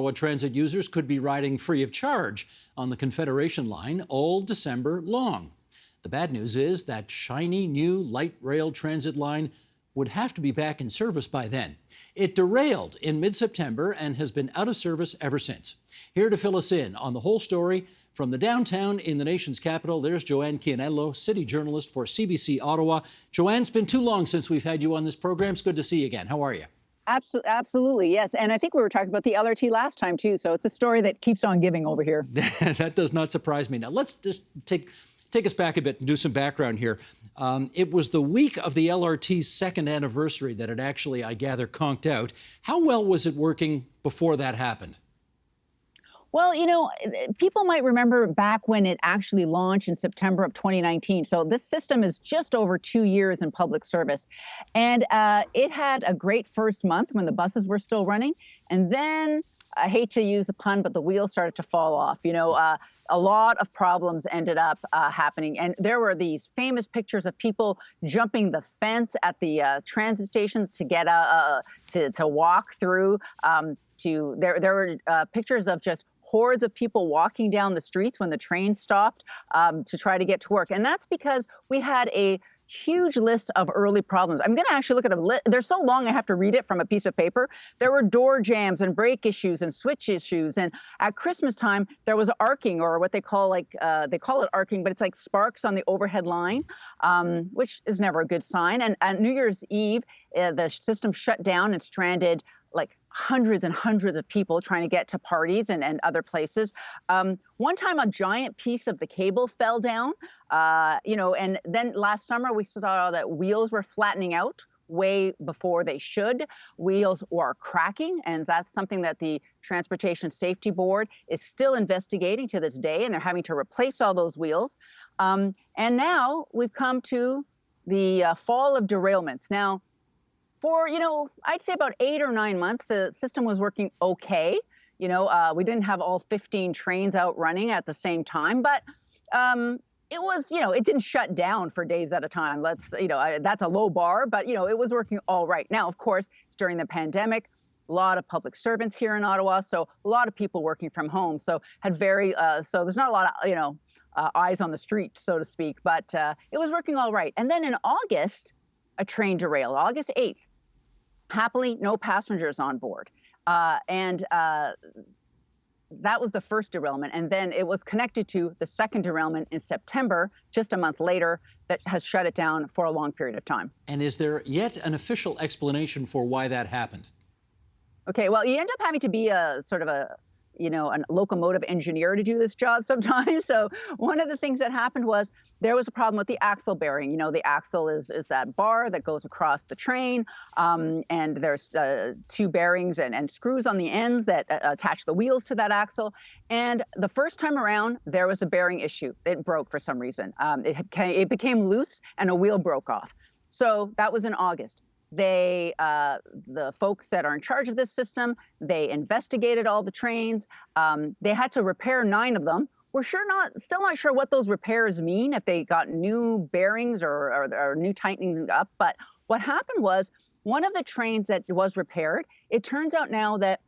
Ottawa transit users could be riding free of charge on the Confederation Line all December long. The bad news is that shiny new light rail transit line would have to be back in service by then. It derailed in mid-September and has been out of service ever since. Here to fill us in on the whole story from the downtown in the nation's capital, there's Joanne Chianello, city journalist for CBC Ottawa. Joanne, it's been too long since we've had you on this program. It's good to see you again. How are you? Absolutely, yes. And I think we were talking about the LRT last time, too. So it's a story that keeps on giving over here. That does not surprise me. Now, let's just take us back a bit and do some background here. It was the week of the LRT's second anniversary that it actually, I gather, conked out. How well was it working before that happened? Well, you know, people might remember back when it actually launched in September of 2019. So this system is just over 2 years in public service. And it had a great first month when the buses were still running. And then, I hate to use a pun, but the wheels started to fall off. You know, a lot of problems ended up happening. And there were these famous pictures of people jumping the fence at the transit stations to get to walk through. There were pictures of just hordes of people walking down the streets when the train stopped to try to get to work. And that's because we had a huge list of early problems. I'm going to actually look at a list. They're so long I have to read it from a piece of paper. There were door jams and brake issues and switch issues. And at Christmas time, there was arcing, or what they call they call it arcing, but it's like sparks on the overhead line, which is never a good sign. And at New Year's Eve, the system shut down and stranded like hundreds and hundreds of people trying to get to parties and other places. One time a giant piece of the cable fell down, and then last summer we saw that wheels were flattening out way before they should. Wheels were cracking, and that's something that the Transportation Safety Board is still investigating to this day, and they're having to replace all those wheels. And now we've come to the fall of derailments. Now, for, I'd say about 8 or 9 months, the system was working okay. We didn't have all 15 trains out running at the same time, but it was, it didn't shut down for days at a time. That's a low bar, but, it was working all right. Now, of course, it's during the pandemic, a lot of public servants here in Ottawa, so a lot of people working from home. So so there's not a lot of, eyes on the street, so to speak, but it was working all right. And then in August, a train derailed, August 8th. Happily, no passengers on board. And that was the first derailment. And then it was connected to the second derailment in September, just a month later, that has shut it down for a long period of time. And is there yet an official explanation for why that happened? Okay, well, you end up having to be a locomotive engineer to do this job sometimes. So one of the things that happened was there was a problem with the axle bearing. The axle is that bar that goes across the train, and there's 2 bearings and screws on the ends that attach the wheels to that axle. And the first time around, there was a bearing issue. It broke for some reason. It became loose and a wheel broke off. So that was in August. The folks that are in charge of this system, they investigated all the trains. They had to repair 9 of them. We're still not sure what those repairs mean, if they got new bearings or new tightening up. But what happened was one of the trains that was repaired, it turns out now that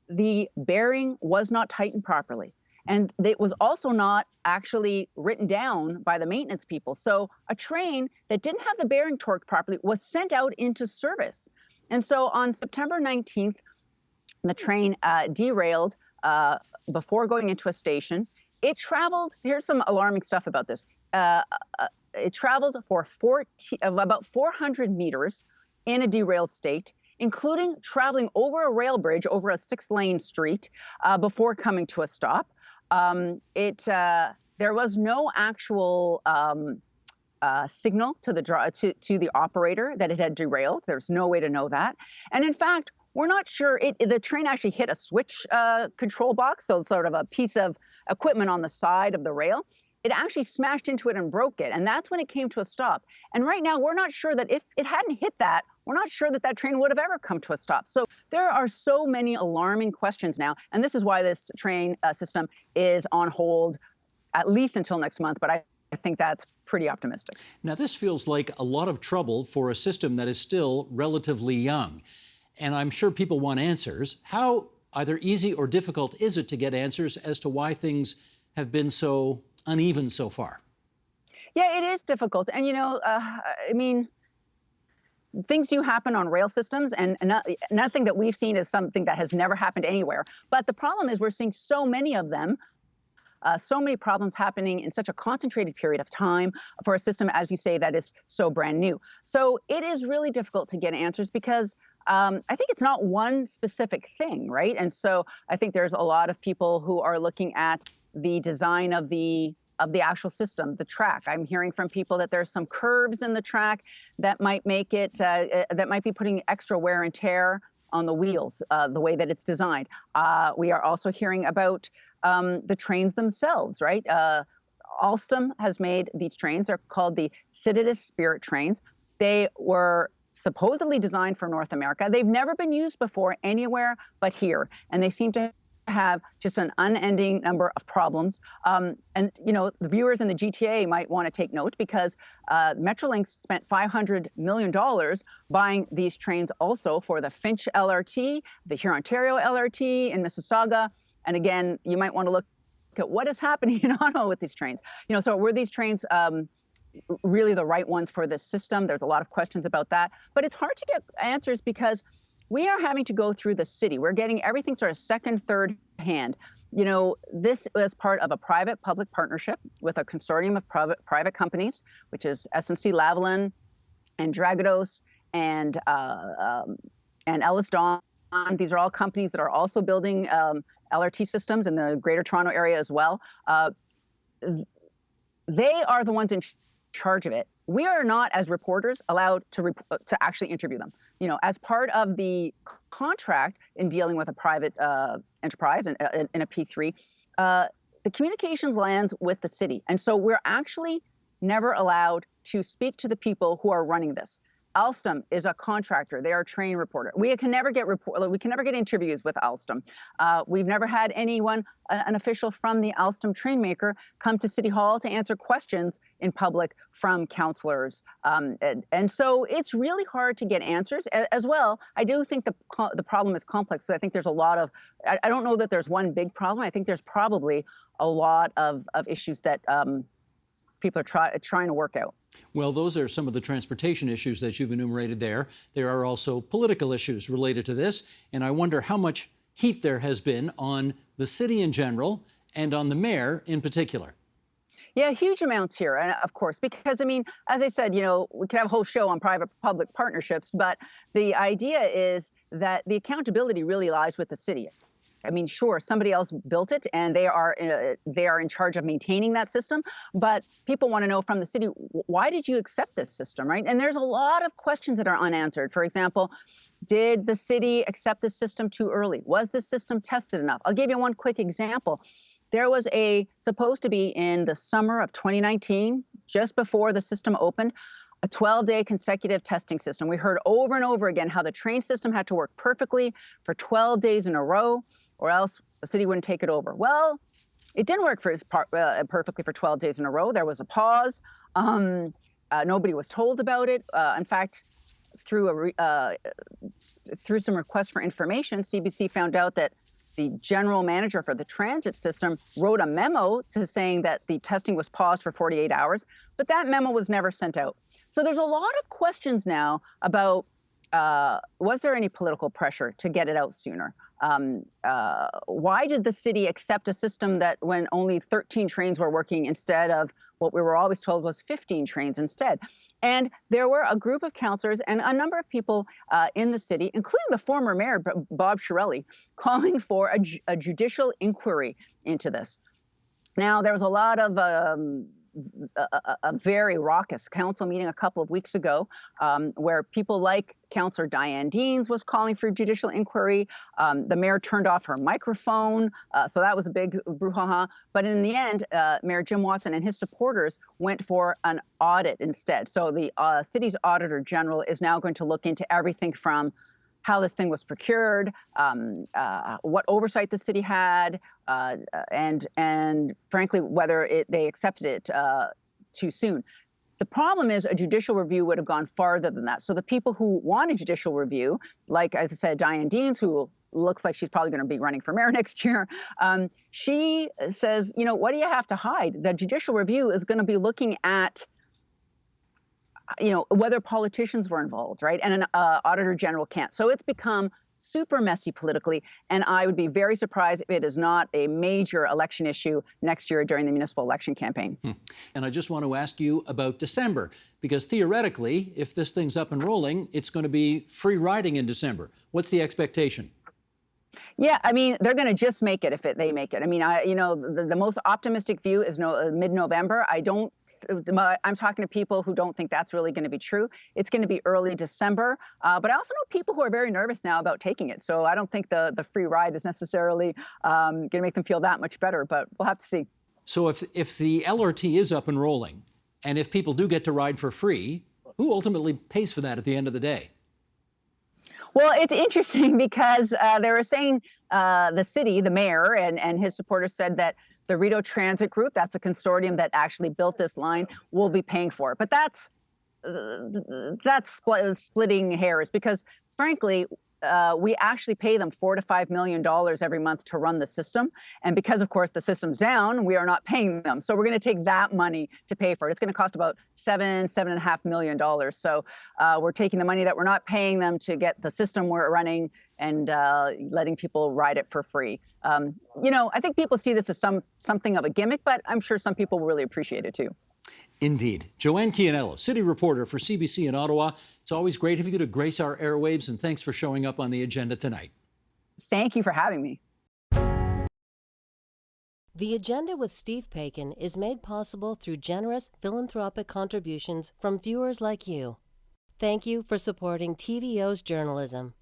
the bearing was not tightened properly. And it was also not actually written down by the maintenance people. So a train that didn't have the bearing torqued properly was sent out into service. And so on September 19th, the train derailed before going into a station. It traveled, here's some alarming stuff about this. It traveled for about 400 meters in a derailed state, including traveling over a rail bridge over a 6-lane street before coming to a stop. There was no actual signal to the operator that it had derailed. There's no way to know that. And in fact, we're not sure the train actually hit a switch control box, so sort of a piece of equipment on the side of the rail. It actually smashed into it and broke it. And that's when it came to a stop. And right now, we're not sure that if it hadn't hit that, we're not sure that train would have ever come to a stop. So there are so many alarming questions now. And this is why this train system is on hold at least until next month. But I think that's pretty optimistic. Now, this feels like a lot of trouble for a system that is still relatively young. And I'm sure people want answers. How either easy or difficult is it to get answers as to why things have been so uneven so far? Yeah, it is difficult. And, I mean, things do happen on rail systems, and nothing that we've seen is something that has never happened anywhere. But the problem is we're seeing so many of them, so many problems happening in such a concentrated period of time for a system, as you say, that is so brand new. So it is really difficult to get answers because I think it's not one specific thing, right? And so I think there's a lot of people who are looking at the design of the actual system, the track. I'm hearing from people that there's some curves in the track that might make it, that might be putting extra wear and tear on the wheels, the way that it's designed. We are also hearing about the trains themselves, right? Alstom has made these trains. They're called the Citadis Spirit trains. They were supposedly designed for North America. They've never been used before anywhere but here, and they seem to have just an unending number of problems. And, the viewers in the GTA might want to take note because Metrolinx spent $500 million buying these trains also for the Finch LRT, the Hurontario LRT in Mississauga. And again, you might want to look at what is happening in Ottawa with these trains. So were these trains really the right ones for this system? There's a lot of questions about that. But it's hard to get answers because we are having to go through the city. We're getting everything sort of second, third hand. This is part of a private-public partnership with a consortium of private companies, which is SNC-Lavalin and Dragados and Ellis Don. These are all companies that are also building LRT systems in the Greater Toronto area as well. They are the ones in charge of it. We are not, as reporters, allowed to actually interview them. As part of the contract in dealing with a private enterprise in a P3, the communications lands with the city. And so we're actually never allowed to speak to the people who are running this. Alstom is a contractor. They are a train reporter. We can never get interviews with Alstom. We've never had anyone, an official from the Alstom train maker, come to City Hall to answer questions in public from councillors. And so it's really hard to get answers as well. I do think the problem is complex. So I think there's a lot of, I don't know that there's one big problem. I think there's probably a lot of issues that people are trying to work out. Well, those are some of the transportation issues that you've enumerated there. There are also political issues related to this, and I wonder how much heat there has been on the city in general and on the mayor in particular. Yeah, huge amounts here, and of course, because, as I said, we could have a whole show on private-public partnerships, but the idea is that the accountability really lies with the city. Sure, somebody else built it, and they are in charge of maintaining that system. But people want to know from the city, why did you accept this system, right? And there's a lot of questions that are unanswered. For example, did the city accept the system too early? Was the system tested enough? I'll give you one quick example. There was supposed to be in the summer of 2019, just before the system opened, a 12-day consecutive testing system. We heard over and over again how the train system had to work perfectly for 12 days in a row, or else the city wouldn't take it over. Well, it didn't work perfectly for 12 days in a row. There was a pause. Nobody was told about it. In fact, through some requests for information, CBC found out that the general manager for the transit system wrote a memo saying that the testing was paused for 48 hours, but that memo was never sent out. So there's a lot of questions now about was there any political pressure to get it out sooner? Why did the city accept a system that when only 13 trains were working instead of what we were always told was 15 trains instead? And there were a group of councillors and a number of people in the city, including the former mayor, Bob Chiarelli, calling for a judicial inquiry into this. Now, there was a lot of a very raucous council meeting a couple of weeks ago where people like Councillor Diane Deans was calling for judicial inquiry. The mayor turned off her microphone, so that was a big brouhaha. But in the end, Mayor Jim Watson and his supporters went for an audit instead. So the city's auditor general is now going to look into everything from how this thing was procured, what oversight the city had, and frankly, whether they accepted it too soon. The problem is a judicial review would have gone farther than that. So the people who want a judicial review, like, as I said, Diane Deans, who will looks like she's probably going to be running for mayor next year. She says, what do you have to hide? The judicial review is going to be looking at whether politicians were involved, right? And an auditor general can't. So it's become super messy politically, and I would be very surprised if it is not a major election issue next year during the municipal election campaign. And I just want to ask you about December, because theoretically, if this thing's up and rolling, it's going to be free riding in December. What's the expectation? Yeah, I mean, they're going to just make it if they make it. I mean, the most optimistic view is mid-November. I'm talking to people who don't think that's really going to be true. It's going to be early December. But I also know people who are very nervous now about taking it. So I don't think the free ride is necessarily going to make them feel that much better, but we'll have to see. So if the LRT is up and rolling, and if people do get to ride for free, who ultimately pays for that at the end of the day? Well, it's interesting because they were saying the city, the mayor and his supporters said that the Rideau Transit Group, that's a consortium that actually built this line, will be paying for it. But that's splitting hairs because, frankly, we actually pay them $4 to $5 million every month to run the system. And because, of course, the system's down, we are not paying them. So we're going to take that money to pay for it. It's going to cost about $7.5 million. So we're taking the money that we're not paying them to get the system we're running and letting people ride it for free. I think people see this as something of a gimmick, but I'm sure some people will really appreciate it too. Indeed. Joanne Chianello, city reporter for CBC in Ottawa. It's always great of you to grace our airwaves, and thanks for showing up on the agenda tonight. Thank you for having me. The Agenda with Steve Paikin is made possible through generous philanthropic contributions from viewers like you. Thank you for supporting TVO's journalism.